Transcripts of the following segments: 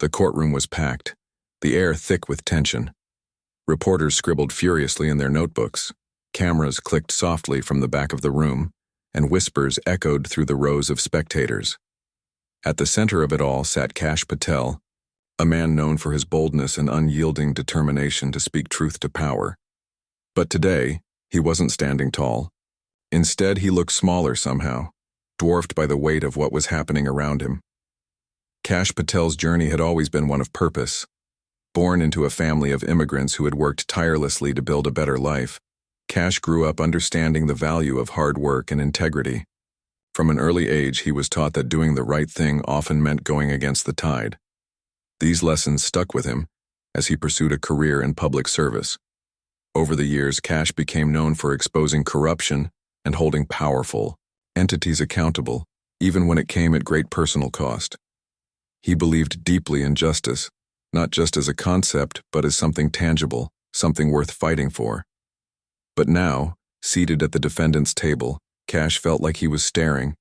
The courtroom was packed, the air thick with tension. Reporters scribbled furiously in their notebooks. Cameras clicked softly from the back of the room, and whispers echoed through the rows of spectators. At the center of it all sat Kash Patel, a man known for his boldness and unyielding determination to speak truth to power. But today, he wasn't standing tall. Instead, he looked smaller somehow, dwarfed by the weight of what was happening around him. Kash Patel's journey had always been one of purpose. Born into a family of immigrants who had worked tirelessly to build a better life, Kash grew up understanding the value of hard work and integrity. From an early age, he was taught that doing the right thing often meant going against the tide. These lessons stuck with him as he pursued a career in public service. Over the years, Kash became known for exposing corruption and holding powerful entities accountable, even when it came at great personal cost. He believed deeply in justice, not just as a concept, but as something tangible, something worth fighting for. But now, seated at the defendant's table, Kash felt like he was staring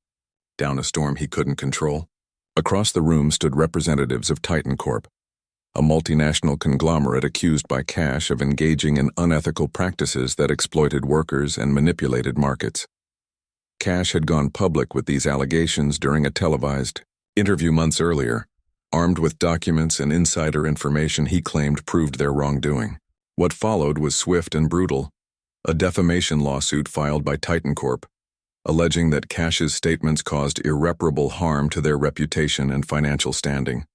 down a storm he couldn't control. Across the room stood representatives of Titan Corp, a multinational conglomerate accused by Kash of engaging in unethical practices that exploited workers and manipulated markets. Kash had gone public with these allegations during a televised interview months earlier. Armed with documents and insider information he claimed proved their wrongdoing. What followed was swift and brutal. A defamation lawsuit filed by Titan Corp, alleging that Kash's statements caused irreparable harm to their reputation and financial standing.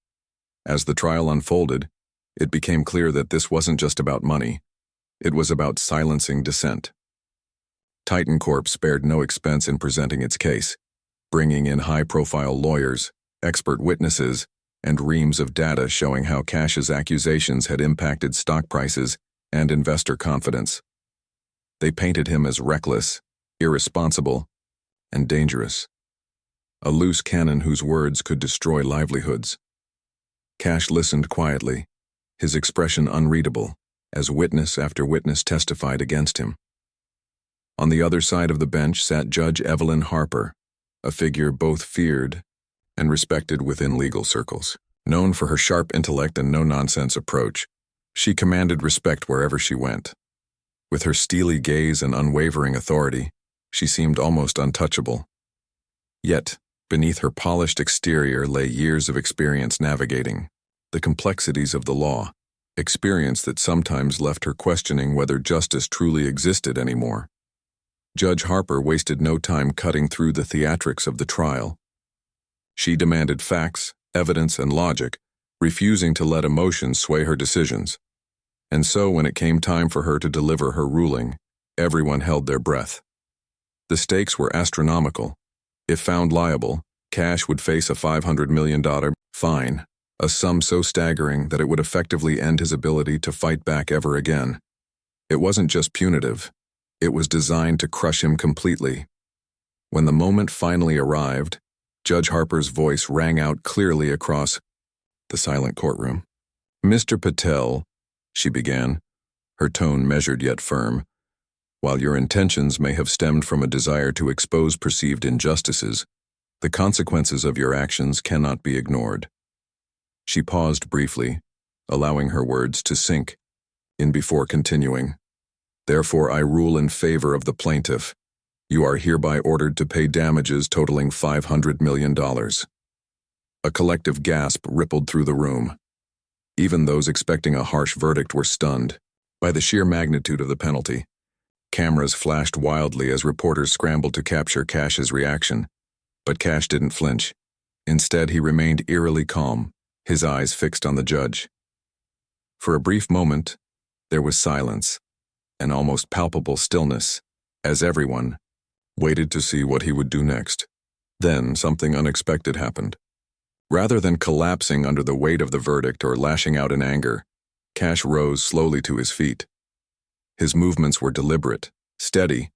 As the trial unfolded, it became clear that this wasn't just about money. It was about silencing dissent. Titan Corp spared no expense in presenting its case, bringing in high-profile lawyers, expert witnesses, and reams of data showing how Kash's accusations had impacted stock prices and investor confidence. They painted him as reckless, irresponsible, and dangerous. A loose cannon whose words could destroy livelihoods. Kash listened quietly, his expression unreadable, as witness after witness testified against him. On the other side of the bench sat Judge Evelyn Harper, a figure both feared and respected within legal circles. Known for her sharp intellect and no-nonsense approach, she commanded respect wherever she went. With her steely gaze and unwavering authority, she seemed almost untouchable. Yet, beneath her polished exterior lay years of experience navigating the complexities of the law, experience that sometimes left her questioning whether justice truly existed anymore. Judge Harper wasted no time cutting through the theatrics of the trial. She demanded facts, evidence, and logic, refusing to let emotions sway her decisions. And so when it came time for her to deliver her ruling, everyone held their breath. The stakes were astronomical. If found liable, Kash would face a $500 million fine, a sum so staggering that it would effectively end his ability to fight back ever again. It wasn't just punitive. It was designed to crush him completely. When the moment finally arrived, Judge Harper's voice rang out clearly across the silent courtroom. "Mr. Patel," she began, her tone measured yet firm, "while your intentions may have stemmed from a desire to expose perceived injustices, the consequences of your actions cannot be ignored." She paused briefly, allowing her words to sink in before continuing. "Therefore, I rule in favor of the plaintiff. You are hereby ordered to pay damages totaling $500 million. A collective gasp rippled through the room. Even those expecting a harsh verdict were stunned by the sheer magnitude of the penalty. Cameras flashed wildly as reporters scrambled to capture Kash's reaction. But Kash didn't flinch. Instead, he remained eerily calm, his eyes fixed on the judge. For a brief moment, there was silence, an almost palpable stillness, as everyone waited to see what he would do next. Then something unexpected happened. Rather than collapsing under the weight of the verdict or lashing out in anger, Kash rose slowly to his feet. His movements were deliberate, steady,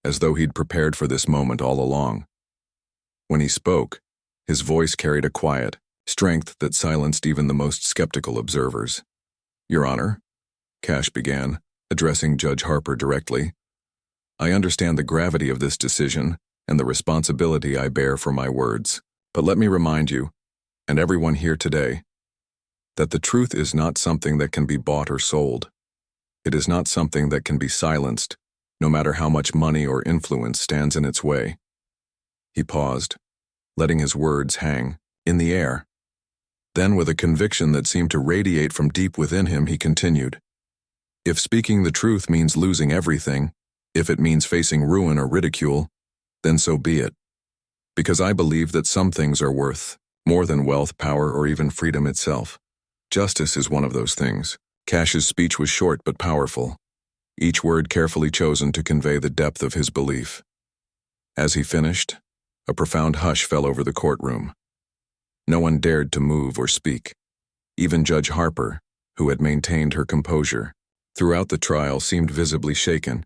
as though he'd prepared for this moment all along. When he spoke, his voice carried a quiet strength that silenced even the most skeptical observers. "Your Honor," Kash began, addressing Judge Harper directly, "I understand the gravity of this decision and the responsibility I bear for my words. But let me remind you, and everyone here today, that the truth is not something that can be bought or sold. It is not something that can be silenced, no matter how much money or influence stands in its way. He paused, letting his words hang in the air. Then, with a conviction that seemed to radiate from deep within him, he continued, "If speaking the truth means losing everything, if it means facing ruin or ridicule, then so be it. Because I believe that some things are worth more than wealth, power, or even freedom itself. Justice is one of those things." Kash's speech was short but powerful, each word carefully chosen to convey the depth of his belief. As he finished, a profound hush fell over the courtroom. No one dared to move or speak. Even Judge Harper, who had maintained her composure throughout the trial, seemed visibly shaken.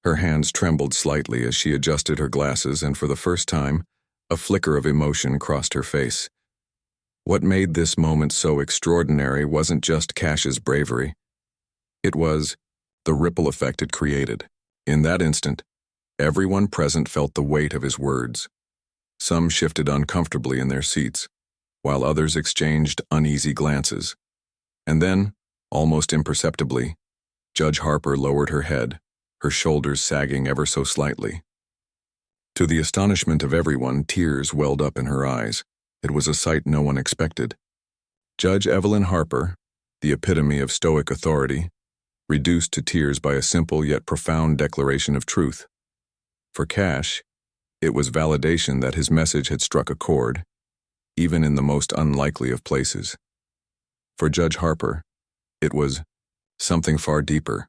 Her hands trembled slightly as she adjusted her glasses, and for the first time, a flicker of emotion crossed her face. What made this moment so extraordinary wasn't just Kash's bravery. It was the ripple effect it created. In that instant, everyone present felt the weight of his words. Some shifted uncomfortably in their seats, while others exchanged uneasy glances. And then, almost imperceptibly, Judge Harper lowered her head, her shoulders sagging ever so slightly. To the astonishment of everyone, tears welled up in her eyes. It was a sight no one expected. Judge Evelyn Harper, the epitome of stoic authority, reduced to tears by a simple yet profound declaration of truth. For Kash, it was validation that his message had struck a chord, even in the most unlikely of places. For Judge Harper, it was something far deeper,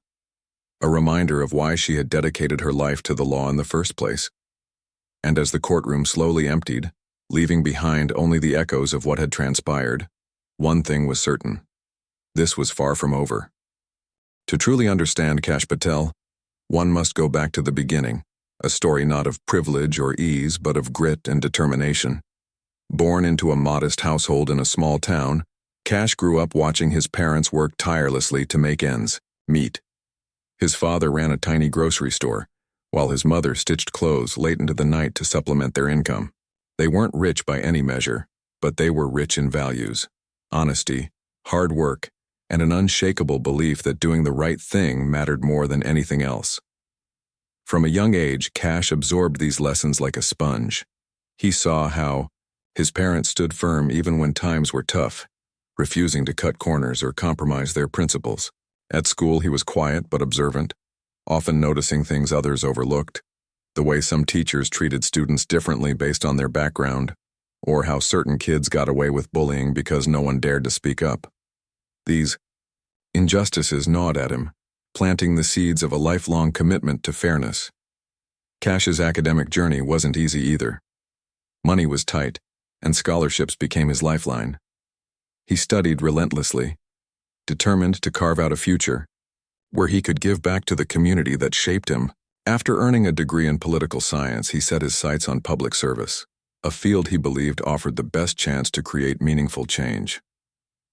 a reminder of why she had dedicated her life to the law in the first place. And as the courtroom slowly emptied, leaving behind only the echoes of what had transpired, one thing was certain: this was far from over. To truly understand Kash Patel, one must go back to the beginning, a story not of privilege or ease, but of grit and determination. Born into a modest household in a small town, Kash grew up watching his parents work tirelessly to make ends meet. His father ran a tiny grocery store, while his mother stitched clothes late into the night to supplement their income. They weren't rich by any measure, but they were rich in values, honesty, hard work, and an unshakable belief that doing the right thing mattered more than anything else. From a young age, Kash absorbed these lessons like a sponge. He saw how his parents stood firm even when times were tough, refusing to cut corners or compromise their principles. At school, he was quiet but observant, often noticing things others overlooked, the way some teachers treated students differently based on their background, or how certain kids got away with bullying because no one dared to speak up. These injustices gnawed at him, planting the seeds of a lifelong commitment to fairness. Kash's academic journey wasn't easy either. Money was tight, and scholarships became his lifeline. He studied relentlessly, determined to carve out a future where he could give back to the community that shaped him. After earning a degree in political science, he set his sights on public service, a field he believed offered the best chance to create meaningful change.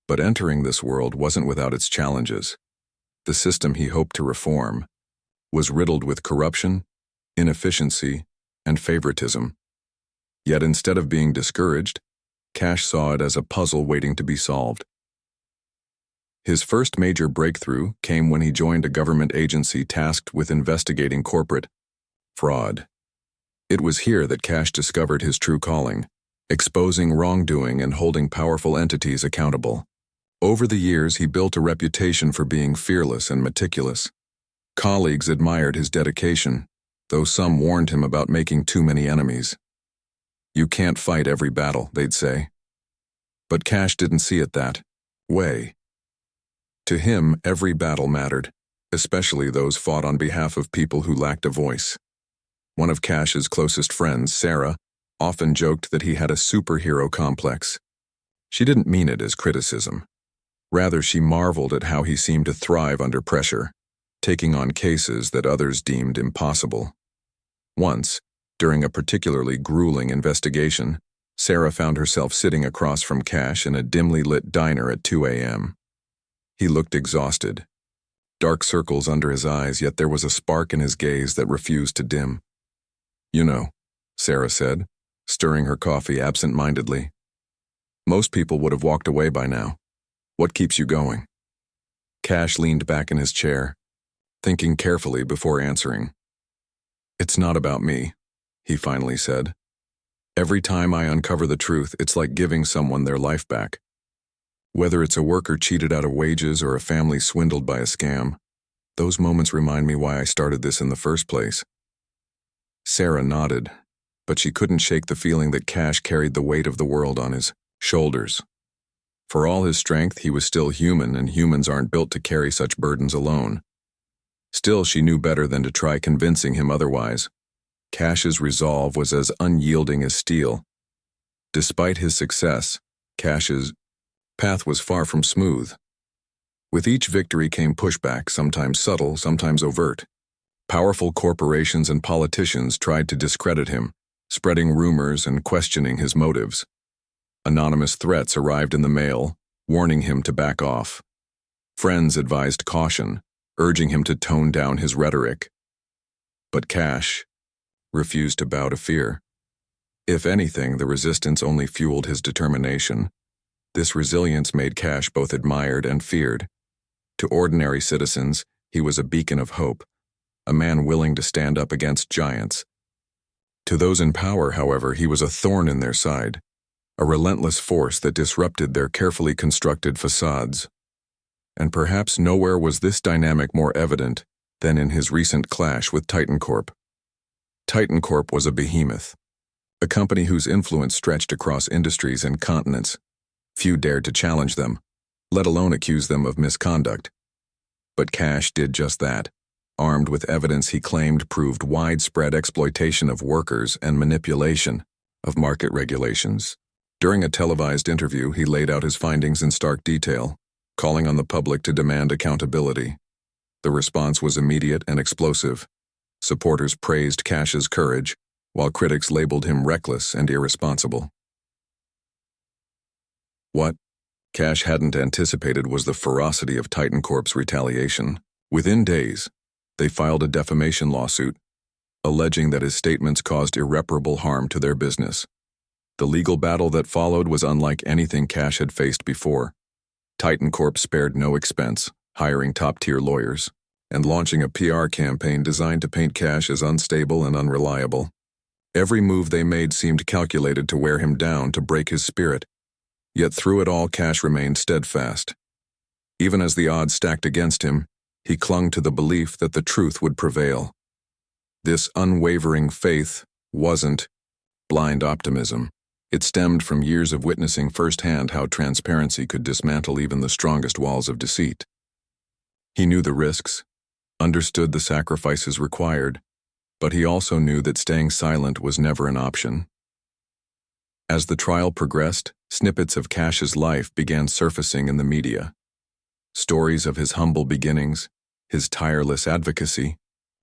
But entering this world wasn't without its challenges. The system he hoped to reform was riddled with corruption, inefficiency, and favoritism. Yet instead of being discouraged, Kash saw it as a puzzle waiting to be solved. His first major breakthrough came when he joined a government agency tasked with investigating corporate fraud. It was here that Kash discovered his true calling, exposing wrongdoing and holding powerful entities accountable. Over the years, he built a reputation for being fearless and meticulous. Colleagues admired his dedication, though some warned him about making too many enemies. "You can't fight every battle," they'd say. But Kash didn't see it that way. To him, every battle mattered, especially those fought on behalf of people who lacked a voice. One of Kash's closest friends, Sarah, often joked that he had a superhero complex. She didn't mean it as criticism. Rather, she marveled at how he seemed to thrive under pressure, taking on cases that others deemed impossible. Once, during a particularly grueling investigation, Sarah found herself sitting across from Kash in a dimly lit diner at 2 a.m. He looked exhausted, dark circles under his eyes, yet there was a spark in his gaze that refused to dim. "You know," Sarah said, stirring her coffee absent-mindedly. "Most people would have walked away by now. What keeps you going? Kash leaned back in his chair, thinking carefully before answering. It's not about me, he finally said. Every time I uncover the truth, it's like giving someone their life back. Whether it's a worker cheated out of wages or a family swindled by a scam, those moments remind me why I started this in the first place. Sarah nodded, but she couldn't shake the feeling that Kash carried the weight of the world on his shoulders. For all his strength, he was still human, and humans aren't built to carry such burdens alone. Still, she knew better than to try convincing him otherwise. Kash's resolve was as unyielding as steel. Despite his success, Kash's path was far from smooth. With each victory came pushback, sometimes subtle, sometimes overt. Powerful corporations and politicians tried to discredit him, spreading rumors and questioning his motives. Anonymous threats arrived in the mail, warning him to back off. Friends advised caution, urging him to tone down his rhetoric. But Kash refused to bow to fear. If anything, the resistance only fueled his determination. This resilience made Kash both admired and feared. To ordinary citizens, he was a beacon of hope, a man willing to stand up against giants. To those in power, however, he was a thorn in their side, a relentless force that disrupted their carefully constructed facades. And perhaps nowhere was this dynamic more evident than in his recent clash with Titan Corp. Titan Corp was a behemoth, a company whose influence stretched across industries and continents. Few dared to challenge them, let alone accuse them of misconduct. But Kash did just that, armed with evidence he claimed proved widespread exploitation of workers and manipulation of market regulations. During a televised interview, he laid out his findings in stark detail, calling on the public to demand accountability. The response was immediate and explosive. Supporters praised Kash's courage, while critics labeled him reckless and irresponsible. What Kash hadn't anticipated was the ferocity of Titan Corp's retaliation. Within days, they filed a defamation lawsuit, alleging that his statements caused irreparable harm to their business. The legal battle that followed was unlike anything Kash had faced before. Titan Corp spared no expense, hiring top-tier lawyers, and launching a PR campaign designed to paint Kash as unstable and unreliable. Every move they made seemed calculated to wear him down, to break his spirit. Yet through it all, Kash remained steadfast. Even as the odds stacked against him, he clung to the belief that the truth would prevail. This unwavering faith wasn't blind optimism. It stemmed from years of witnessing firsthand how transparency could dismantle even the strongest walls of deceit. He knew the risks, understood the sacrifices required, but he also knew that staying silent was never an option. As the trial progressed, snippets of Kash's life began surfacing in the media. Stories of his humble beginnings, his tireless advocacy,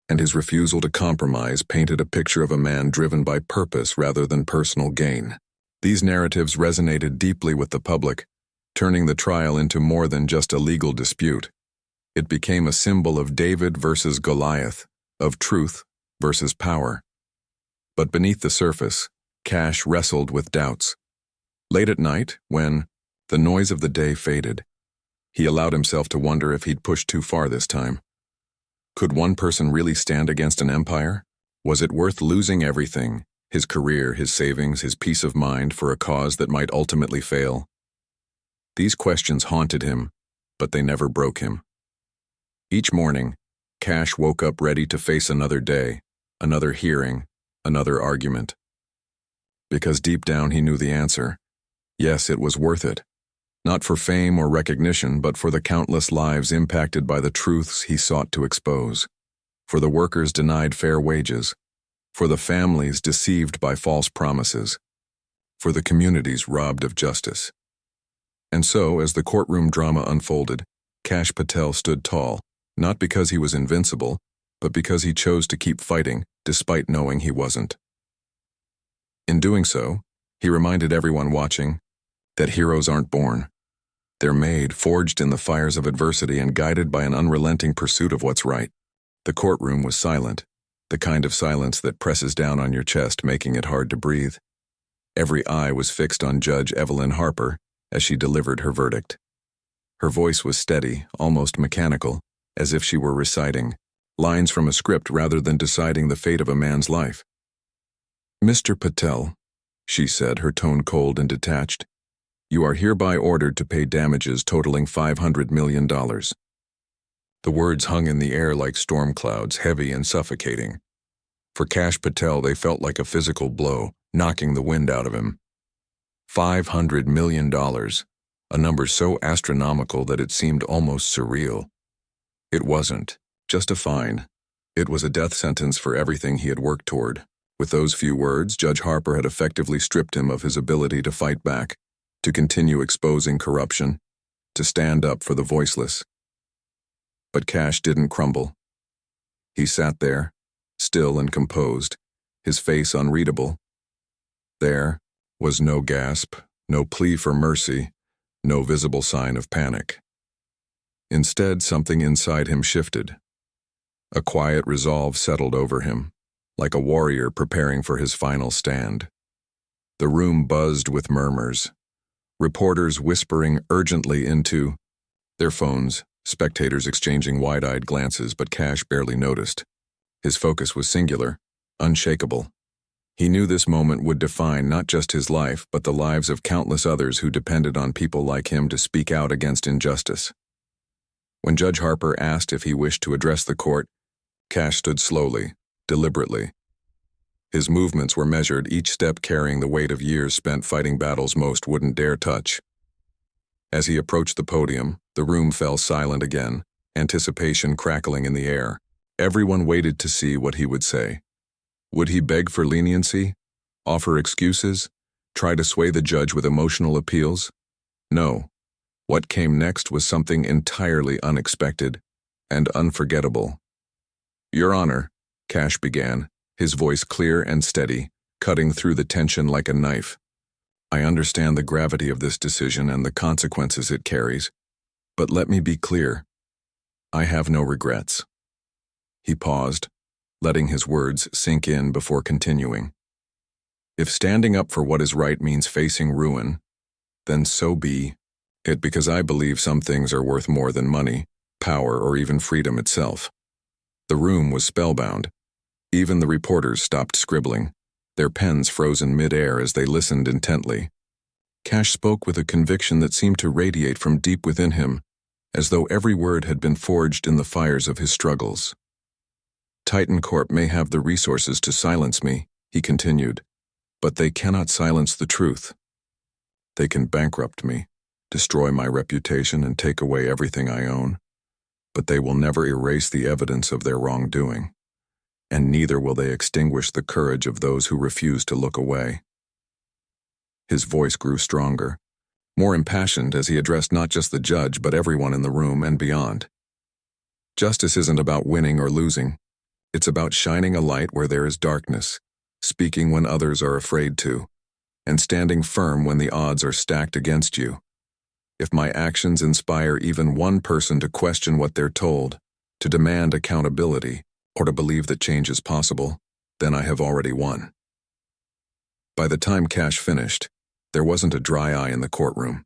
and his refusal to compromise painted a picture of a man driven by purpose rather than personal gain. These narratives resonated deeply with the public, turning the trial into more than just a legal dispute. It became a symbol of David versus Goliath, of truth versus power. But beneath the surface, Kash wrestled with doubts. Late at night, when the noise of the day faded, he allowed himself to wonder if he'd pushed too far this time. Could one person really stand against an empire? Was it worth losing everything, his career, his savings, his peace of mind, for a cause that might ultimately fail? These questions haunted him, but they never broke him. Each morning, Kash woke up ready to face another day, another hearing, another argument. Because deep down he knew the answer. Yes, it was worth it. Not for fame or recognition, but for the countless lives impacted by the truths he sought to expose. For the workers denied fair wages. For the families deceived by false promises. For the communities robbed of justice. And so, as the courtroom drama unfolded, Kash Patel stood tall, not because he was invincible, but because he chose to keep fighting, despite knowing he wasn't. In doing so, he reminded everyone watching that heroes aren't born. They're made, forged in the fires of adversity and guided by an unrelenting pursuit of what's right. The courtroom was silent, the kind of silence that presses down on your chest, making it hard to breathe. Every eye was fixed on Judge Evelyn Harper as she delivered her verdict. Her voice was steady, almost mechanical, as if she were reciting lines from a script rather than deciding the fate of a man's life. "Mr. Patel," she said, her tone cold and detached, "you are hereby ordered to pay damages totaling $500 million. The words hung in the air like storm clouds, heavy and suffocating. For Kash Patel, they felt like a physical blow, knocking the wind out of him. $500 million, a number so astronomical that it seemed almost surreal. It wasn't just a fine. It was a death sentence for everything he had worked toward. With those few words, Judge Harper had effectively stripped him of his ability to fight back, to continue exposing corruption, to stand up for the voiceless. But Kash didn't crumble. He sat there, still and composed, his face unreadable. There was no gasp, no plea for mercy, no visible sign of panic. Instead, something inside him shifted. A quiet resolve settled over him, like a warrior preparing for his final stand. The room buzzed with murmurs, reporters whispering urgently into their phones, spectators exchanging wide-eyed glances, but Kash barely noticed. His focus was singular, unshakable. He knew this moment would define not just his life, but the lives of countless others who depended on people like him to speak out against injustice. When Judge Harper asked if he wished to address the court, Kash stood slowly, deliberately. His movements were measured, each step carrying the weight of years spent fighting battles most wouldn't dare touch. As he approached the podium, the room fell silent again, anticipation crackling in the air. Everyone waited to see what he would say. Would he beg for leniency, offer excuses, try to sway the judge with emotional appeals? No. What came next was something entirely unexpected and unforgettable. "Your Honor," Kash began, his voice clear and steady, cutting through the tension like a knife. "I understand the gravity of this decision and the consequences it carries, but let me be clear. I have no regrets." He paused, letting his words sink in before continuing. "If standing up for what is right means facing ruin, then so be it, because I believe some things are worth more than money, power, or even freedom itself." The room was spellbound. Even the reporters stopped scribbling, their pens frozen mid-air as they listened intently. Kash spoke with a conviction that seemed to radiate from deep within him, as though every word had been forged in the fires of his struggles. "Titan Corp may have the resources to silence me," he continued, "but they cannot silence the truth. They can bankrupt me, destroy my reputation, and take away everything I own, but they will never erase the evidence of their wrongdoing, and neither will they extinguish the courage of those who refuse to look away." His voice grew stronger, more impassioned as he addressed not just the judge but everyone in the room and beyond. Justice isn't about winning or losing. It's about shining a light where there is darkness, speaking when others are afraid to, and standing firm when the odds are stacked against you. If my actions inspire even one person to question what they're told, to demand accountability, or to believe that change is possible, then I have already won. By the time Kash finished, there wasn't a dry eye in the courtroom.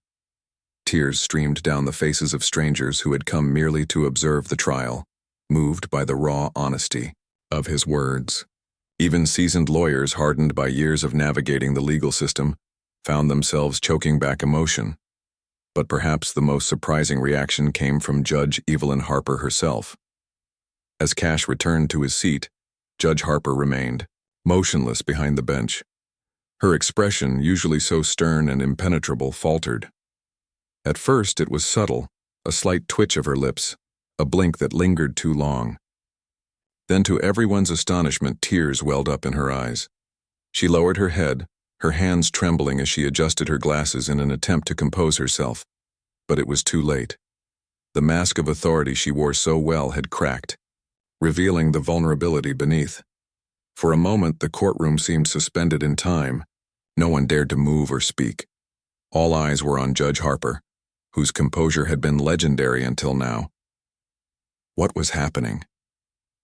Tears streamed down the faces of strangers who had come merely to observe the trial, moved by the raw honesty of his words. Even seasoned lawyers, hardened by years of navigating the legal system, found themselves choking back emotion. But perhaps the most surprising reaction came from Judge Evelyn Harper herself. As Kash returned to his seat, Judge Harper remained, motionless behind the bench. Her expression, usually so stern and impenetrable, faltered. At first it was subtle, a slight twitch of her lips, a blink that lingered too long. Then, to everyone's astonishment, tears welled up in her eyes. She lowered her head, her hands trembling as she adjusted her glasses in an attempt to compose herself. But it was too late. The mask of authority she wore so well had cracked, revealing the vulnerability beneath. For a moment, the courtroom seemed suspended in time. No one dared to move or speak. All eyes were on Judge Harper, whose composure had been legendary until now. What was happening?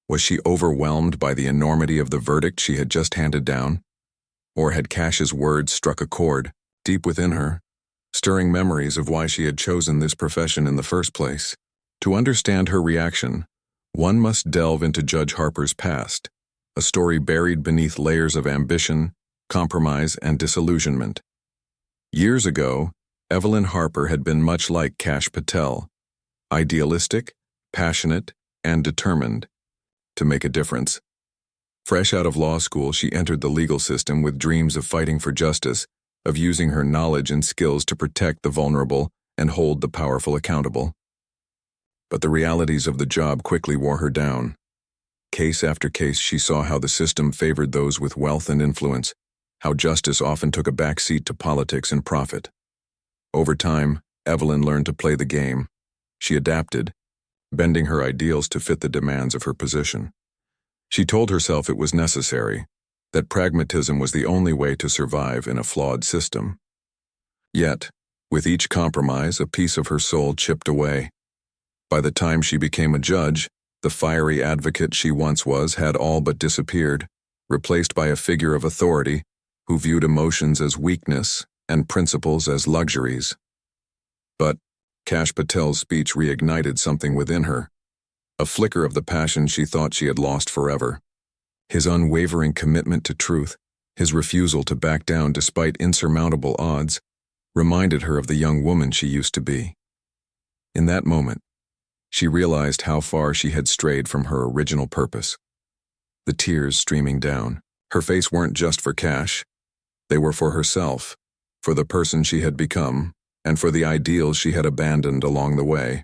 Was she overwhelmed by the enormity of the verdict she had just handed down? Or had Kash's words struck a chord, deep within her, stirring memories of why she had chosen this profession in the first place. To understand her reaction, one must delve into Judge Harper's past, a story buried beneath layers of ambition, compromise, and disillusionment. Years ago, Evelyn Harper had been much like Kash Patel, idealistic, passionate, and determined to make a difference. Fresh out of law school, she entered the legal system with dreams of fighting for justice, of using her knowledge and skills to protect the vulnerable and hold the powerful accountable. But the realities of the job quickly wore her down. Case after case, she saw how the system favored those with wealth and influence, how justice often took a backseat to politics and profit. Over time, Evelyn learned to play the game. She adapted, bending her ideals to fit the demands of her position. She told herself it was necessary, that pragmatism was the only way to survive in a flawed system. Yet, with each compromise, a piece of her soul chipped away. By the time she became a judge, the fiery advocate she once was had all but disappeared, replaced by a figure of authority who viewed emotions as weakness and principles as luxuries. But Kash Patel's speech reignited something within her, a flicker of the passion she thought she had lost forever. His unwavering commitment to truth, his refusal to back down despite insurmountable odds, reminded her of the young woman she used to be. In that moment, she realized how far she had strayed from her original purpose. The tears streaming down, her face weren't just for Kash. They were for herself, for the person she had become, and for the ideals she had abandoned along the way.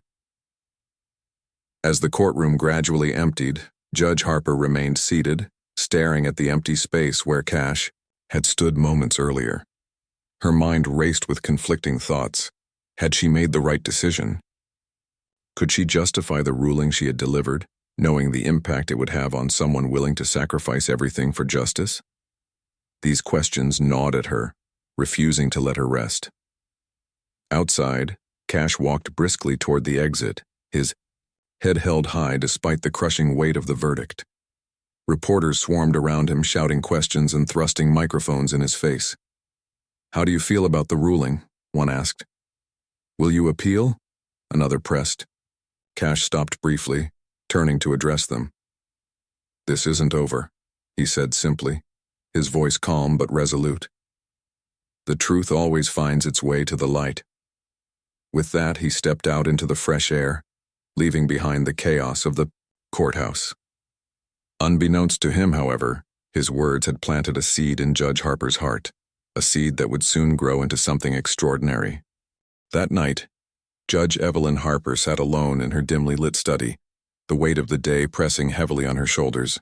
As the courtroom gradually emptied, Judge Harper remained seated, staring at the empty space where Kash had stood moments earlier. Her mind raced with conflicting thoughts. Had she made the right decision? Could she justify the ruling she had delivered, knowing the impact it would have on someone willing to sacrifice everything for justice? These questions gnawed at her, refusing to let her rest. Outside, Kash walked briskly toward the exit, his head held high despite the crushing weight of the verdict. Reporters swarmed around him, shouting questions and thrusting microphones in his face. "How do you feel about the ruling?" one asked. "Will you appeal?" another pressed. Kash stopped briefly, turning to address them. "This isn't over," he said simply, his voice calm but resolute. "The truth always finds its way to the light." With that, he stepped out into the fresh air, leaving behind the chaos of the courthouse. Unbeknownst to him, however, his words had planted a seed in Judge Harper's heart, a seed that would soon grow into something extraordinary. That night, Judge Evelyn Harper sat alone in her dimly lit study, the weight of the day pressing heavily on her shoulders.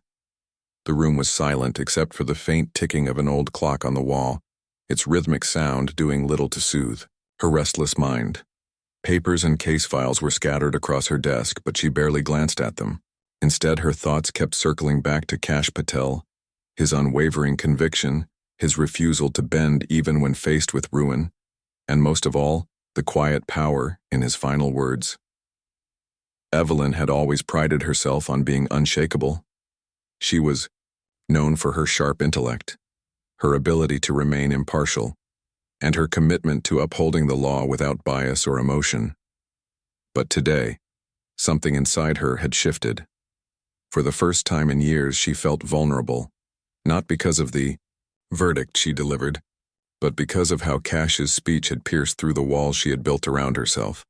The room was silent except for the faint ticking of an old clock on the wall, its rhythmic sound doing little to soothe her restless mind. Papers and case files were scattered across her desk, but she barely glanced at them. Instead, her thoughts kept circling back to Kash Patel, his unwavering conviction, his refusal to bend even when faced with ruin, and most of all, the quiet power in his final words. Evelyn had always prided herself on being unshakable. She was known for her sharp intellect, her ability to remain impartial, and her commitment to upholding the law without bias or emotion. But today, something inside her had shifted. For the first time in years, she felt vulnerable, not because of the verdict she delivered, but because of how Kash's speech had pierced through the walls she had built around herself.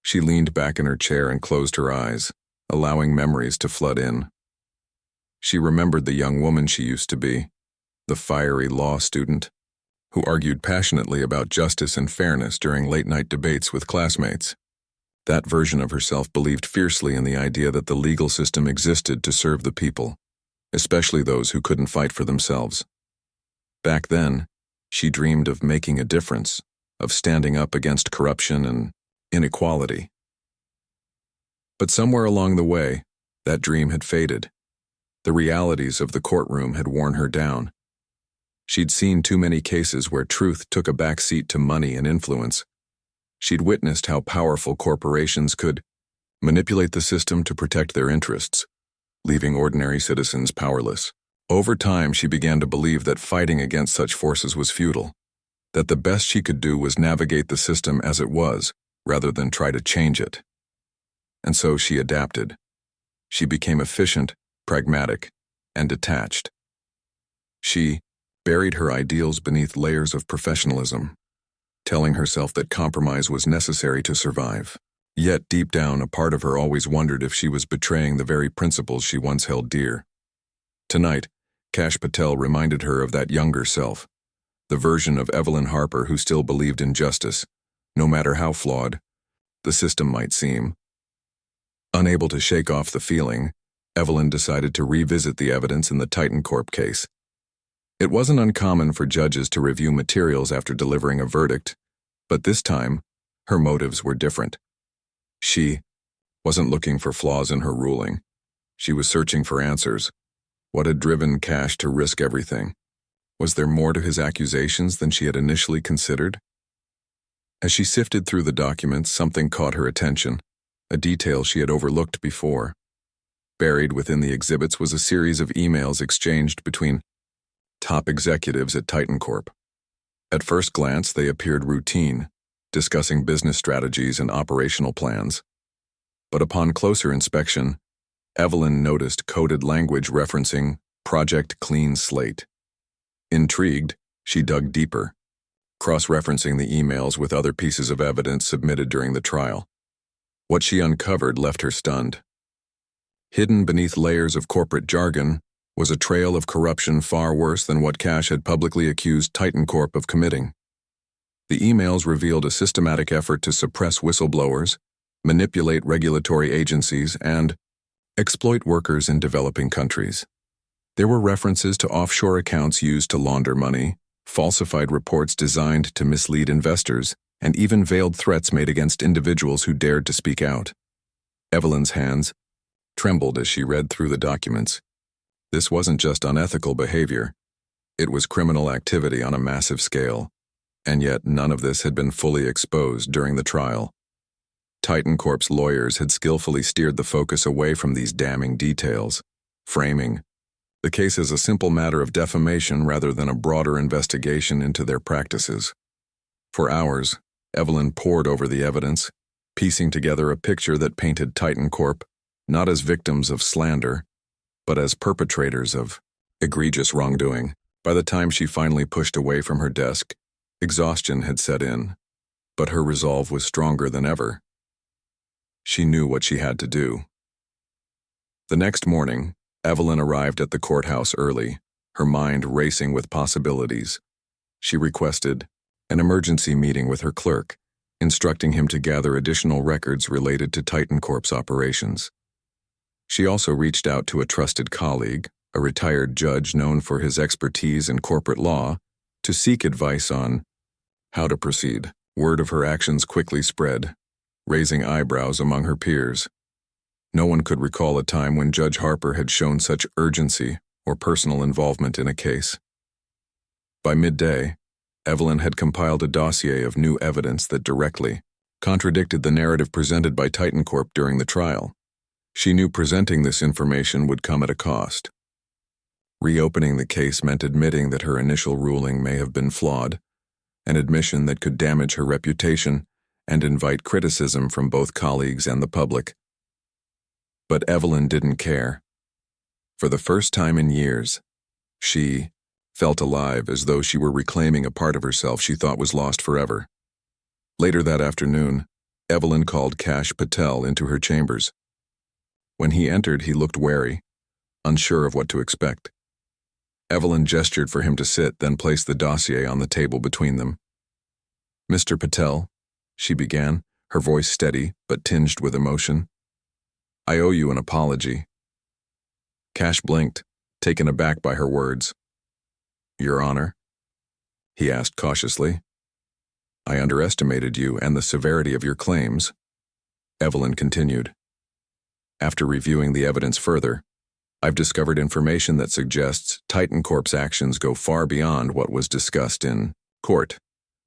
She leaned back in her chair and closed her eyes, allowing memories to flood in. She remembered the young woman she used to be, the fiery law student, who argued passionately about justice and fairness during late-night debates with classmates. That version of herself believed fiercely in the idea that the legal system existed to serve the people, especially those who couldn't fight for themselves. Back then, she dreamed of making a difference, of standing up against corruption and inequality. But somewhere along the way, that dream had faded. The realities of the courtroom had worn her down. She'd seen too many cases where truth took a backseat to money and influence. She'd witnessed how powerful corporations could manipulate the system to protect their interests, leaving ordinary citizens powerless. Over time, she began to believe that fighting against such forces was futile, that the best she could do was navigate the system as it was, rather than try to change it. And so she adapted. She became efficient, pragmatic, and detached. She buried her ideals beneath layers of professionalism, telling herself that compromise was necessary to survive. Yet deep down, a part of her always wondered if she was betraying the very principles she once held dear. Tonight, Kash Patel reminded her of that younger self, the version of Evelyn Harper who still believed in justice, no matter how flawed the system might seem. Unable to shake off the feeling, Evelyn decided to revisit the evidence in the Titan Corp case. It wasn't uncommon for judges to review materials after delivering a verdict, but this time, her motives were different. She wasn't looking for flaws in her ruling. She was searching for answers. What had driven Kash to risk everything? Was there more to his accusations than she had initially considered? As she sifted through the documents, something caught her attention, a detail she had overlooked before. Buried within the exhibits was a series of emails exchanged between top executives at Titan Corp. At first glance, they appeared routine, discussing business strategies and operational plans. But upon closer inspection, Evelyn noticed coded language referencing Project Clean Slate. Intrigued, she dug deeper, cross-referencing the emails with other pieces of evidence submitted during the trial. What she uncovered left her stunned. Hidden beneath layers of corporate jargon was a trail of corruption far worse than what Kash had publicly accused Titan Corp of committing. The emails revealed a systematic effort to suppress whistleblowers, manipulate regulatory agencies, and exploit workers in developing countries. There were references to offshore accounts used to launder money, falsified reports designed to mislead investors, and even veiled threats made against individuals who dared to speak out. Evelyn's hands trembled as she read through the documents. This wasn't just unethical behavior. It was criminal activity on a massive scale, and yet none of this had been fully exposed during the trial. Titan Corp's lawyers had skillfully steered the focus away from these damning details, framing the case as a simple matter of defamation rather than a broader investigation into their practices. For hours, Evelyn pored over the evidence, piecing together a picture that painted Titan Corp not as victims of slander, but as perpetrators of egregious wrongdoing. By the time she finally pushed away from her desk, exhaustion had set in, but her resolve was stronger than ever. She knew what she had to do. The next morning, Evelyn arrived at the courthouse early, her mind racing with possibilities. She requested an emergency meeting with her clerk, instructing him to gather additional records related to Titan Corp's operations. She also reached out to a trusted colleague, a retired judge known for his expertise in corporate law, to seek advice on how to proceed. Word of her actions quickly spread, raising eyebrows among her peers. No one could recall a time when Judge Harper had shown such urgency or personal involvement in a case. By midday, Evelyn had compiled a dossier of new evidence that directly contradicted the narrative presented by Titan Corp during the trial. She knew presenting this information would come at a cost. Reopening the case meant admitting that her initial ruling may have been flawed, an admission that could damage her reputation and invite criticism from both colleagues and the public. But Evelyn didn't care. For the first time in years, she felt alive, as though she were reclaiming a part of herself she thought was lost forever. Later that afternoon, Evelyn called Kash Patel into her chambers. When he entered, he looked wary, unsure of what to expect. Evelyn gestured for him to sit, then placed the dossier on the table between them. "Mr. Patel," she began, her voice steady but tinged with emotion, "I owe you an apology." Kash blinked, taken aback by her words. "Your Honor?" he asked cautiously. "I underestimated you and the severity of your claims," Evelyn continued. "After reviewing the evidence further, I've discovered information that suggests Titan Corp's actions go far beyond what was discussed in court.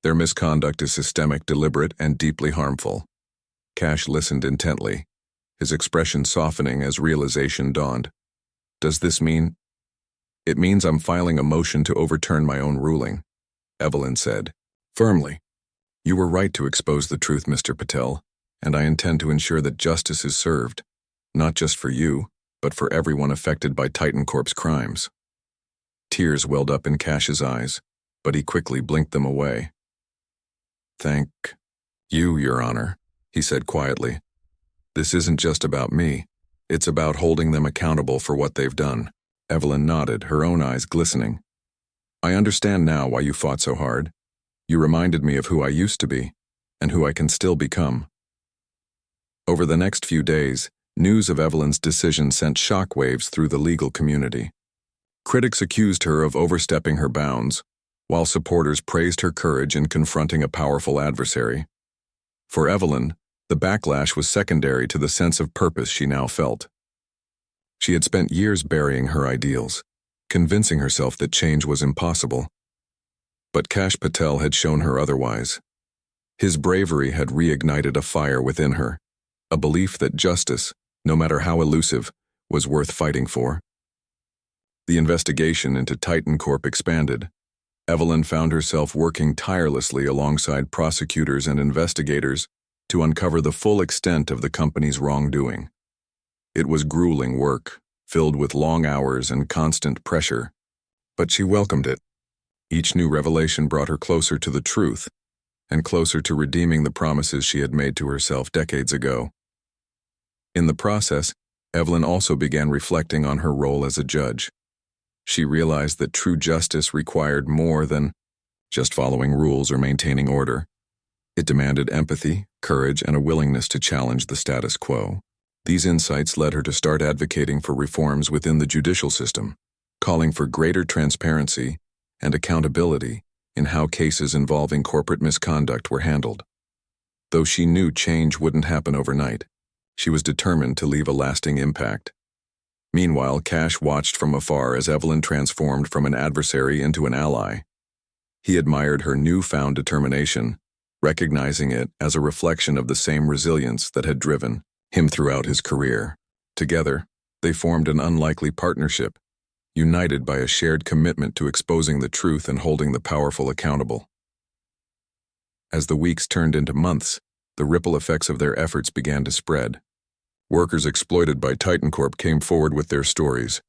Their misconduct is systemic, deliberate, and deeply harmful." Kash listened intently, his expression softening as realization dawned. "Does this mean—" "It means I'm filing a motion to overturn my own ruling," Evelyn said, Firmly. You were right to expose the truth, Mr. Patel, and I intend to ensure that justice is served, not just for you, but for everyone affected by Titan Corp's crimes. Tears welled up in Cash's eyes, but he quickly blinked them away. Thank you, Your Honor, he said quietly. This isn't just about me. It's about holding them accountable for what they've done. Evelyn nodded, her own eyes glistening. I understand now why you fought so hard. You reminded me of who I used to be, and who I can still become. Over the next few days, news of Evelyn's decision sent shockwaves through the legal community. Critics accused her of overstepping her bounds, while supporters praised her courage in confronting a powerful adversary. For Evelyn, the backlash was secondary to the sense of purpose she now felt. She had spent years burying her ideals, convincing herself that change was impossible. But Kash Patel had shown her otherwise. His bravery had reignited a fire within her, a belief that justice, no matter how elusive, was worth fighting for. The investigation into Titan Corp expanded. Evelyn found herself working tirelessly alongside prosecutors and investigators to uncover the full extent of the company's wrongdoing. It was grueling work, filled with long hours and constant pressure, but she welcomed it. Each new revelation brought her closer to the truth, and closer to redeeming the promises she had made to herself decades ago. In the process, Evelyn also began reflecting on her role as a judge. She realized that true justice required more than just following rules or maintaining order. It demanded empathy, courage, and a willingness to challenge the status quo. These insights led her to start advocating for reforms within the judicial system, calling for greater transparency and accountability in how cases involving corporate misconduct were handled. Though she knew change wouldn't happen overnight, she was determined to leave a lasting impact. Meanwhile, Kash watched from afar as Evelyn transformed from an adversary into an ally. He admired her newfound determination, recognizing it as a reflection of the same resilience that had driven him throughout his career. Together, they formed an unlikely partnership, united by a shared commitment to exposing the truth and holding the powerful accountable. As the weeks turned into months, the ripple effects of their efforts began to spread. Workers exploited by Titan Corp came forward with their stories,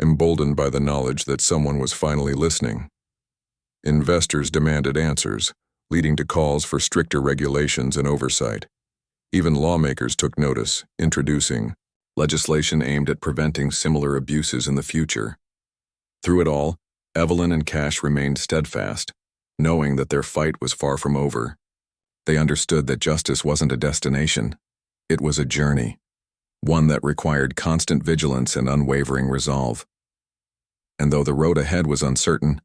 emboldened by the knowledge that someone was finally listening. Investors demanded answers, leading to calls for stricter regulations and oversight. Even lawmakers took notice, introducing legislation aimed at preventing similar abuses in the future. Through it all, Evelyn and Kash remained steadfast, knowing that their fight was far from over. They understood that justice wasn't a destination, it was a journey, one that required constant vigilance and unwavering resolve. And though the road ahead was uncertain,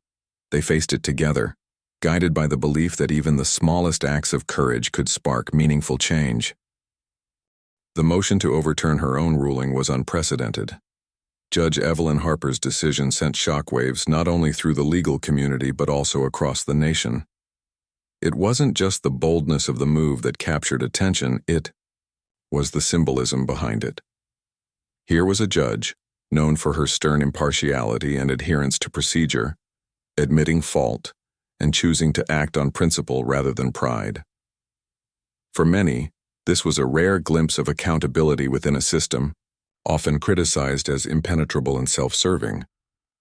they faced it together, guided by the belief that even the smallest acts of courage could spark meaningful change. The motion to overturn her own ruling was unprecedented. Judge Evelyn Harper's decision sent shockwaves not only through the legal community but also across the nation. It wasn't just the boldness of the move that captured attention, it was the symbolism behind it. Here was a judge, known for her stern impartiality and adherence to procedure, admitting fault and choosing to act on principle rather than pride. For many, this was a rare glimpse of accountability within a system, often criticized as impenetrable and self-serving.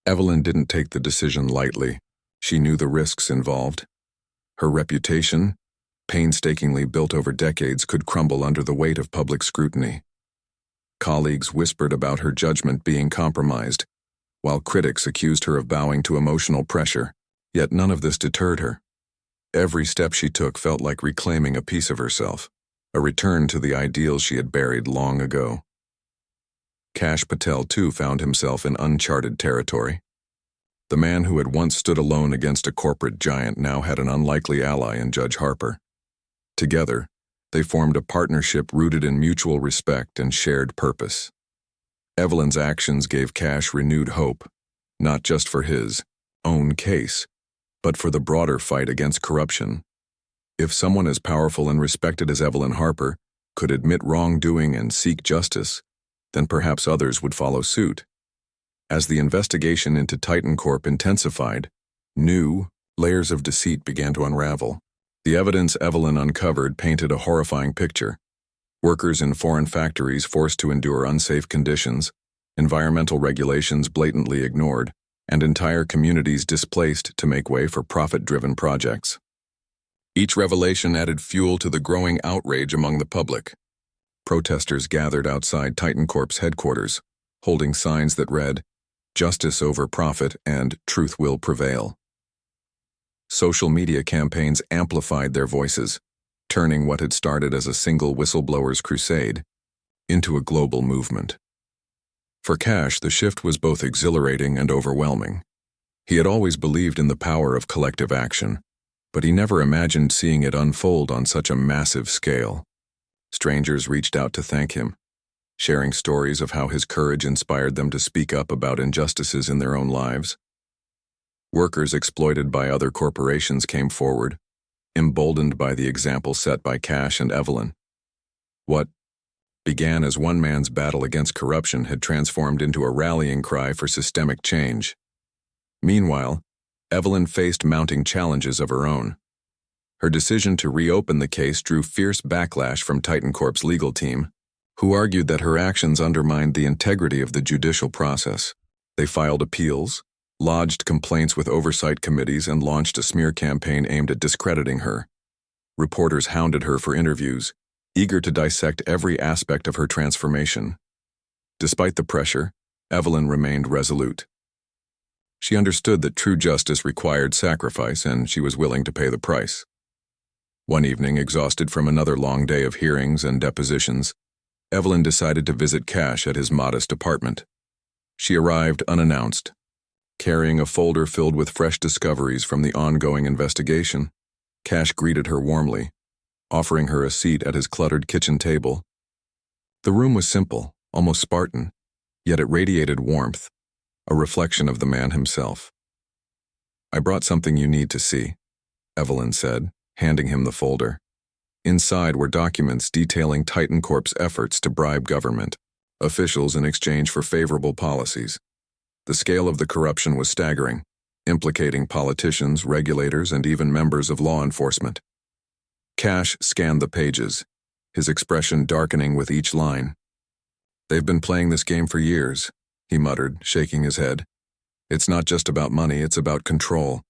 Evelyn didn't take the decision lightly. She knew the risks involved. Her reputation, painstakingly built over decades, could crumble under the weight of public scrutiny. Colleagues whispered about her judgment being compromised, while critics accused her of bowing to emotional pressure. Yet none of this deterred her. Every step she took felt like reclaiming a piece of herself, a return to the ideals she had buried long ago. Kash Patel, too, found himself in uncharted territory. The man who had once stood alone against a corporate giant now had an unlikely ally in Judge Harper. Together, they formed a partnership rooted in mutual respect and shared purpose. Evelyn's actions gave Kash renewed hope, not just for his own case, but for the broader fight against corruption. If someone as powerful and respected as Evelyn Harper could admit wrongdoing and seek justice, then perhaps others would follow suit. As the investigation into Titan Corp intensified, new layers of deceit began to unravel. The evidence Evelyn uncovered painted a horrifying picture. Workers in foreign factories forced to endure unsafe conditions, environmental regulations blatantly ignored, and entire communities displaced to make way for profit-driven projects. Each revelation added fuel to the growing outrage among the public. Protesters gathered outside Titan Corp's headquarters, holding signs that read, "Justice over profit" and "Truth will prevail." Social media campaigns amplified their voices, turning what had started as a single whistleblower's crusade into a global movement. For Kash, the shift was both exhilarating and overwhelming. He had always believed in the power of collective action, but he never imagined seeing it unfold on such a massive scale. Strangers reached out to thank him, sharing stories of how his courage inspired them to speak up about injustices in their own lives. Workers exploited by other corporations came forward, emboldened by the example set by Kash and Evelyn. What began as one man's battle against corruption had transformed into a rallying cry for systemic change. Meanwhile, Evelyn faced mounting challenges of her own. Her decision to reopen the case drew fierce backlash from Titan Corp's legal team, who argued that her actions undermined the integrity of the judicial process. They filed appeals, lodged complaints with oversight committees, and launched a smear campaign aimed at discrediting her. Reporters hounded her for interviews, eager to dissect every aspect of her transformation. Despite the pressure, Evelyn remained resolute. She understood that true justice required sacrifice, and she was willing to pay the price. One evening, exhausted from another long day of hearings and depositions, Evelyn decided to visit Kash at his modest apartment. She arrived unannounced, carrying a folder filled with fresh discoveries from the ongoing investigation. Kash greeted her warmly, offering her a seat at his cluttered kitchen table. The room was simple, almost Spartan, yet it radiated warmth, a reflection of the man himself. "I brought something you need to see," Evelyn said, handing him the folder. Inside were documents detailing Titan Corp's efforts to bribe government officials in exchange for favorable policies. The scale of the corruption was staggering, implicating politicians, regulators, and even members of law enforcement. Kash scanned the pages, his expression darkening with each line. "They've been playing this game for years," he muttered, shaking his head. "It's not just about money, it's about control.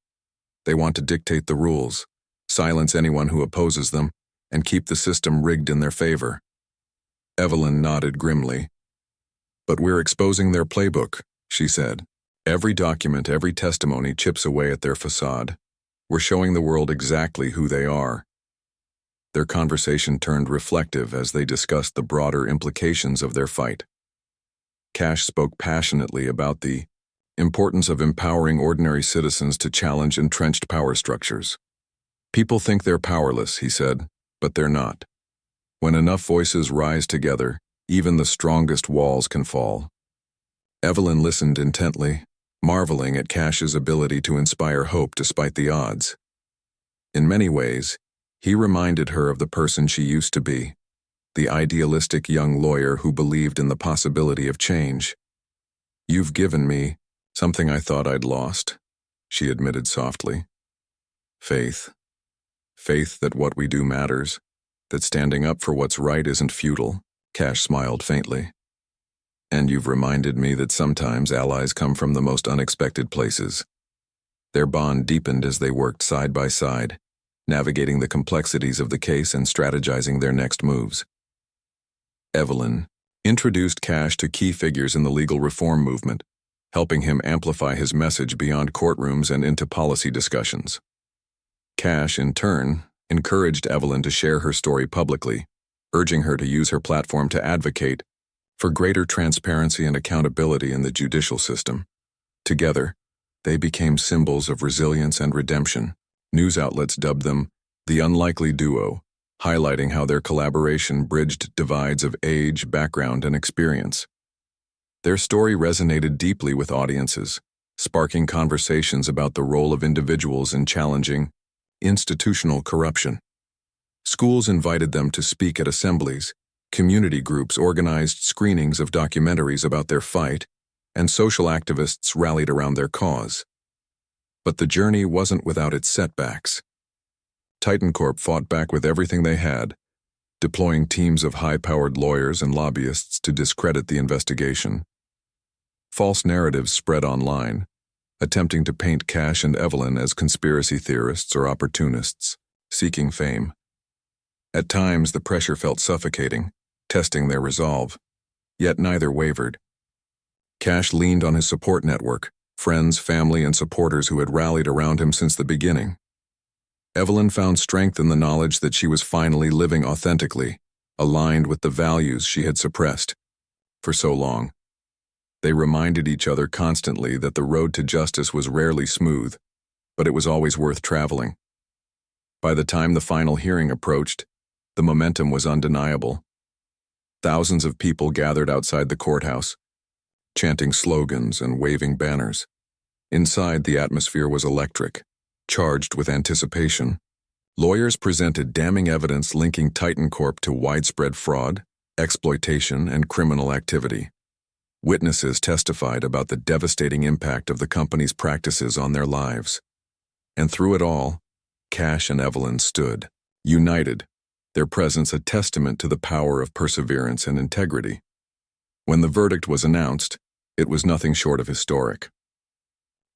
They want to dictate the rules, silence anyone who opposes them, and keep the system rigged in their favor." Evelyn nodded grimly. "But we're exposing their playbook," she said. "Every document, every testimony chips away at their facade. We're showing the world exactly who they are." Their conversation turned reflective as they discussed the broader implications of their fight. Kash spoke passionately about the importance of empowering ordinary citizens to challenge entrenched power structures. "People think they're powerless," he said, "but they're not. When enough voices rise together, even the strongest walls can fall." Evelyn listened intently, marveling at Kash's ability to inspire hope despite the odds. In many ways, he reminded her of the person she used to be, the idealistic young lawyer who believed in the possibility of change. "You've given me something I thought I'd lost," she admitted softly. "Faith. Faith that what we do matters, that standing up for what's right isn't futile," Kash smiled faintly. "And you've reminded me that sometimes allies come from the most unexpected places." Their bond deepened as they worked side by side, navigating the complexities of the case and strategizing their next moves. Evelyn introduced Kash to key figures in the legal reform movement, helping him amplify his message beyond courtrooms and into policy discussions. Kash, in turn, encouraged Evelyn to share her story publicly, urging her to use her platform to advocate for greater transparency and accountability in the judicial system. Together, they became symbols of resilience and redemption. News outlets dubbed them the unlikely duo, highlighting how their collaboration bridged divides of age, background, and experience. Their story resonated deeply with audiences, sparking conversations about the role of individuals in challenging institutional corruption. Schools invited them to speak at assemblies, community groups organized screenings of documentaries about their fight, and social activists rallied around their cause. But the journey wasn't without its setbacks. Titan Corp fought back with everything they had, deploying teams of high-powered lawyers and lobbyists to discredit the investigation. False narratives spread online, attempting to paint Kash and Evelyn as conspiracy theorists or opportunists, seeking fame. At times, the pressure felt suffocating, testing their resolve, yet neither wavered. Kash leaned on his support network, friends, family, and supporters who had rallied around him since the beginning. Evelyn found strength in the knowledge that she was finally living authentically, aligned with the values she had suppressed for so long. They reminded each other constantly that the road to justice was rarely smooth, but it was always worth traveling. By the time the final hearing approached, the momentum was undeniable. Thousands of people gathered outside the courthouse, chanting slogans and waving banners. Inside, the atmosphere was electric, charged with anticipation. Lawyers presented damning evidence linking Titan Corp to widespread fraud, exploitation, and criminal activity. Witnesses testified about the devastating impact of the company's practices on their lives. And through it all, Kash and Evelyn stood, united, their presence a testament to the power of perseverance and integrity. When the verdict was announced, it was nothing short of historic.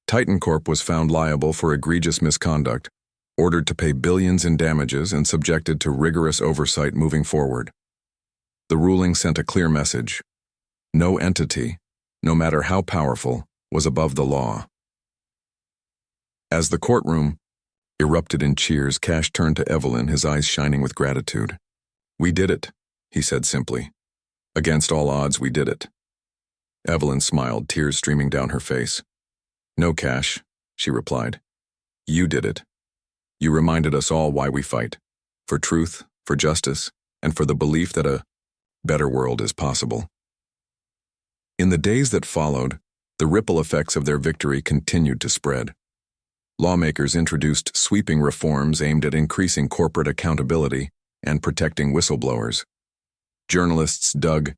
Titan Corp was found liable for egregious misconduct, ordered to pay billions in damages, and subjected to rigorous oversight moving forward. The ruling sent a clear message. No entity, no matter how powerful, was above the law. As the courtroom erupted in cheers, Kash turned to Evelyn, his eyes shining with gratitude. "We did it," he said simply. "Against all odds, we did it." Evelyn smiled, tears streaming down her face. "No, Kash," she replied. "You did it. You reminded us all why we fight. For truth, for justice, and for the belief that a better world is possible." In the days that followed, the ripple effects of their victory continued to spread. Lawmakers introduced sweeping reforms aimed at increasing corporate accountability and protecting whistleblowers. Journalists dug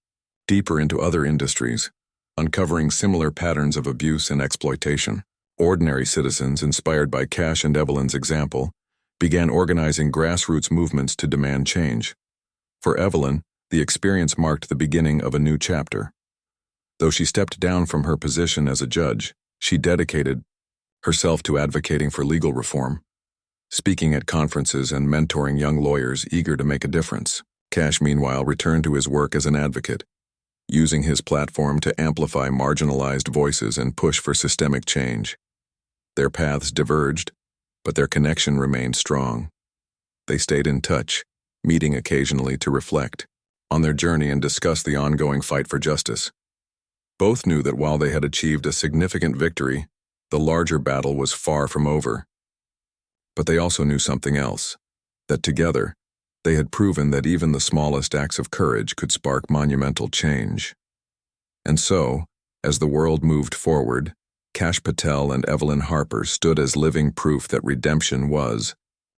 deeper into other industries, uncovering similar patterns of abuse and exploitation. Ordinary citizens, inspired by Kash and Evelyn's example, began organizing grassroots movements to demand change. For Evelyn, the experience marked the beginning of a new chapter. Though she stepped down from her position as a judge, she dedicated herself to advocating for legal reform, speaking at conferences and mentoring young lawyers eager to make a difference. Kash, meanwhile, returned to his work as an advocate, using his platform to amplify marginalized voices and push for systemic change. Their paths diverged, but their connection remained strong. They stayed in touch, meeting occasionally to reflect on their journey and discuss the ongoing fight for justice. Both knew that while they had achieved a significant victory, the larger battle was far from over. But they also knew something else, that together, they had proven that even the smallest acts of courage could spark monumental change. And so, as the world moved forward, Kash Patel and Evelyn Harper stood as living proof that redemption was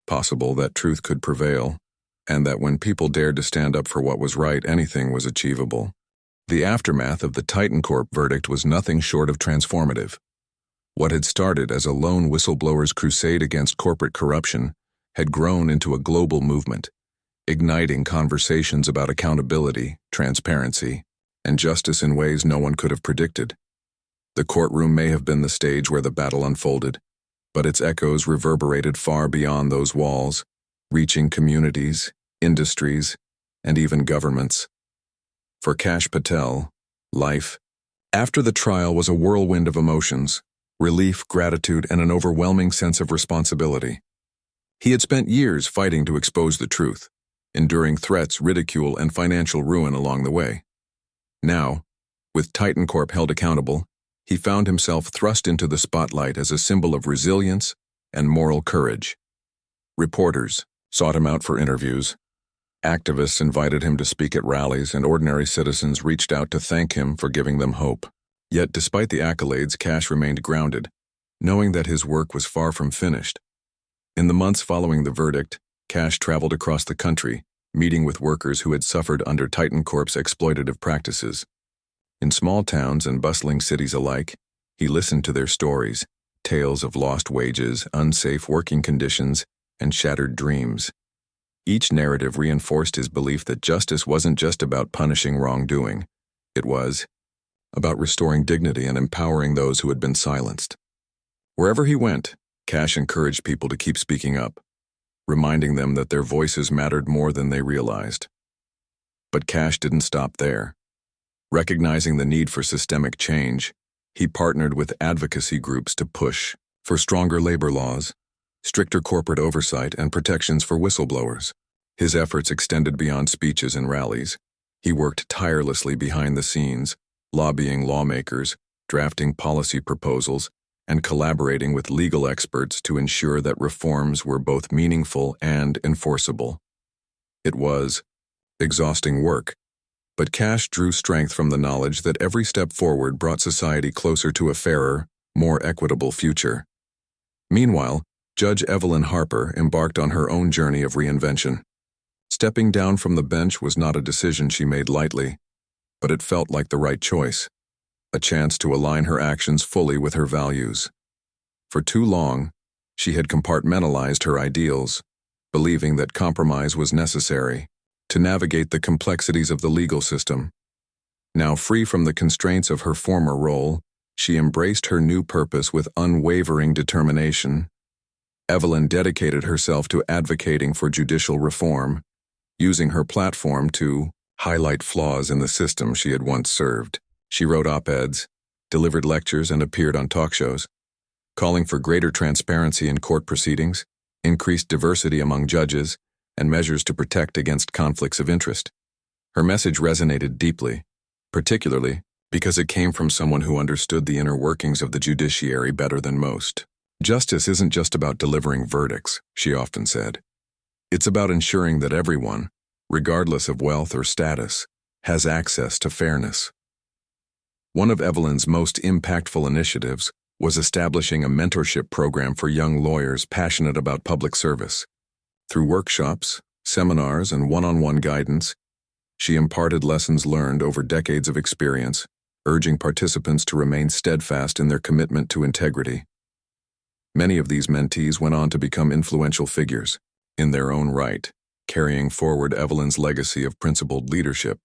possible, that truth could prevail, and that when people dared to stand up for what was right, anything was achievable. The aftermath of the Titan Corp verdict was nothing short of transformative. What had started as a lone whistleblower's crusade against corporate corruption had grown into a global movement, igniting conversations about accountability, transparency, and justice in ways no one could have predicted. The courtroom may have been the stage where the battle unfolded, but its echoes reverberated far beyond those walls, reaching communities, industries, and even governments. For Kash Patel, life after the trial was a whirlwind of emotions, relief, gratitude, and an overwhelming sense of responsibility. He had spent years fighting to expose the truth, enduring threats, ridicule, and financial ruin along the way. Now, with Titan Corp held accountable, he found himself thrust into the spotlight as a symbol of resilience and moral courage. Reporters sought him out for interviews. Activists invited him to speak at rallies, and ordinary citizens reached out to thank him for giving them hope. Yet, despite the accolades, Kash remained grounded, knowing that his work was far from finished. In the months following the verdict, Kash traveled across the country, meeting with workers who had suffered under Titan Corp's exploitative practices. In small towns and bustling cities alike, he listened to their stories, tales of lost wages, unsafe working conditions, and shattered dreams. Each narrative reinforced his belief that justice wasn't just about punishing wrongdoing. It was about restoring dignity and empowering those who had been silenced. Wherever he went, Kash encouraged people to keep speaking up, reminding them that their voices mattered more than they realized. But Kash didn't stop there. Recognizing the need for systemic change, he partnered with advocacy groups to push for stronger labor laws, stricter corporate oversight, and protections for whistleblowers. His efforts extended beyond speeches and rallies. He worked tirelessly behind the scenes, lobbying lawmakers, drafting policy proposals, and collaborating with legal experts to ensure that reforms were both meaningful and enforceable. It was exhausting work, but Kash drew strength from the knowledge that every step forward brought society closer to a fairer, more equitable future. Meanwhile, Judge Evelyn Harper embarked on her own journey of reinvention. Stepping down from the bench was not a decision she made lightly, but it felt like the right choice, a chance to align her actions fully with her values. For too long, she had compartmentalized her ideals, believing that compromise was necessary to navigate the complexities of the legal system. Now free from the constraints of her former role, she embraced her new purpose with unwavering determination. Evelyn dedicated herself to advocating for judicial reform, using her platform to highlight flaws in the system she had once served. She wrote op-eds, delivered lectures, and appeared on talk shows, calling for greater transparency in court proceedings, increased diversity among judges, and measures to protect against conflicts of interest. Her message resonated deeply, particularly because it came from someone who understood the inner workings of the judiciary better than most. Justice isn't just about delivering verdicts, she often said. It's about ensuring that everyone, regardless of wealth or status, has access to fairness. One of Evelyn's most impactful initiatives was establishing a mentorship program for young lawyers passionate about public service. Through workshops, seminars, and one-on-one guidance, she imparted lessons learned over decades of experience, urging participants to remain steadfast in their commitment to integrity. Many of these mentees went on to become influential figures, in their own right, carrying forward Evelyn's legacy of principled leadership.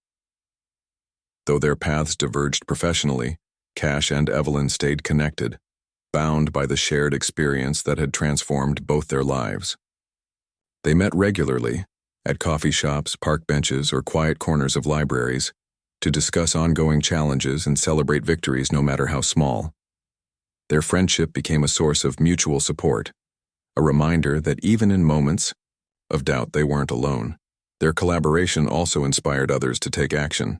Though their paths diverged professionally, Kash and Evelyn stayed connected, bound by the shared experience that had transformed both their lives. They met regularly, at coffee shops, park benches, or quiet corners of libraries, to discuss ongoing challenges and celebrate victories no matter how small. Their friendship became a source of mutual support, a reminder that even in moments of doubt they weren't alone. Their collaboration also inspired others to take action.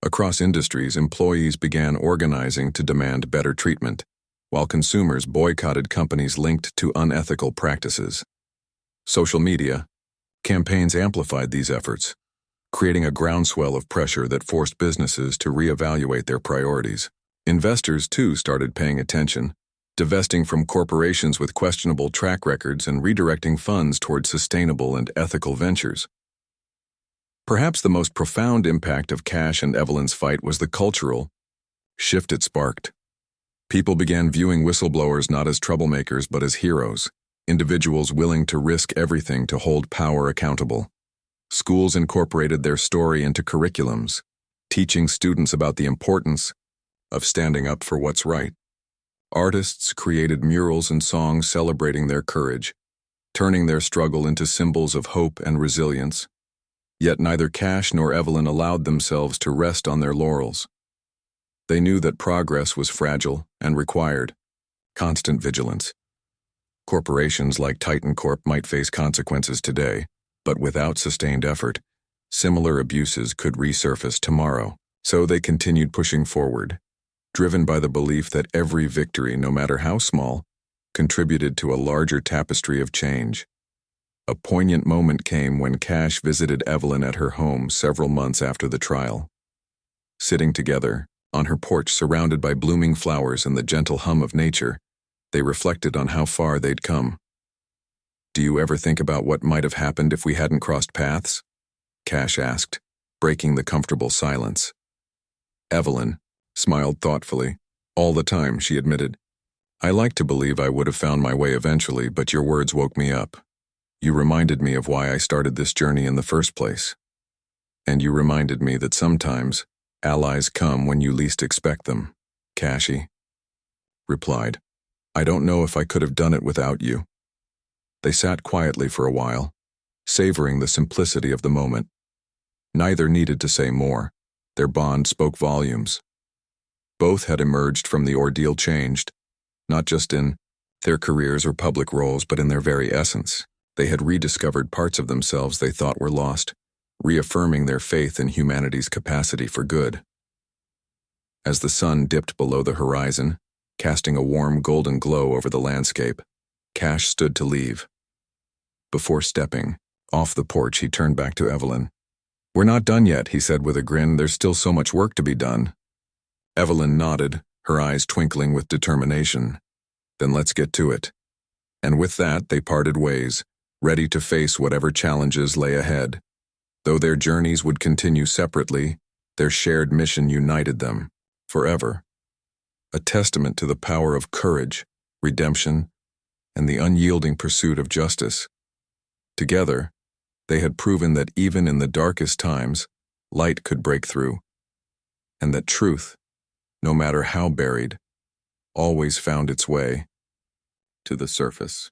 Across industries, employees began organizing to demand better treatment, while consumers boycotted companies linked to unethical practices. Social media campaigns amplified these efforts, creating a groundswell of pressure that forced businesses to reevaluate their priorities. Investors, too, started paying attention, divesting from corporations with questionable track records and redirecting funds toward sustainable and ethical ventures. Perhaps the most profound impact of Kash and Evelyn's fight was the cultural shift it sparked. People began viewing whistleblowers not as troublemakers but as heroes, individuals willing to risk everything to hold power accountable. Schools incorporated their story into curriculums, teaching students about the importance of standing up for what's right. Artists created murals and songs celebrating their courage, turning their struggle into symbols of hope and resilience. Yet neither Kash nor Evelyn allowed themselves to rest on their laurels. They knew that progress was fragile and required constant vigilance. Corporations like Titan Corp might face consequences today, but without sustained effort, similar abuses could resurface tomorrow. So they continued pushing forward, driven by the belief that every victory, no matter how small, contributed to a larger tapestry of change. A poignant moment came when Kash visited Evelyn at her home several months after the trial. Sitting together, on her porch surrounded by blooming flowers and the gentle hum of nature, they reflected on how far they'd come. "Do you ever think about what might have happened if we hadn't crossed paths?" Kash asked, breaking the comfortable silence. Evelyn smiled thoughtfully. "All the time," she admitted. "I like to believe I would have found my way eventually, but your words woke me up." You reminded me of why I started this journey in the first place. And you reminded me that sometimes allies come when you least expect them, Kashi replied. I don't know if I could have done it without you. They sat quietly for a while, savoring the simplicity of the moment. Neither needed to say more. Their bond spoke volumes. Both had emerged from the ordeal changed, not just in their careers or public roles, but in their very essence. They had rediscovered parts of themselves they thought were lost, reaffirming their faith in humanity's capacity for good. As the sun dipped below the horizon, casting a warm golden glow over the landscape, Kash stood to leave. Before stepping off the porch, he turned back to Evelyn. We're not done yet, he said with a grin. There's still so much work to be done. Evelyn nodded, her eyes twinkling with determination. Then let's get to it. And with that, they parted ways, ready to face whatever challenges lay ahead. Though their journeys would continue separately, their shared mission united them, forever. A testament to the power of courage, redemption, and the unyielding pursuit of justice. Together, they had proven that even in the darkest times, light could break through, and that truth, no matter how buried, always found its way to the surface.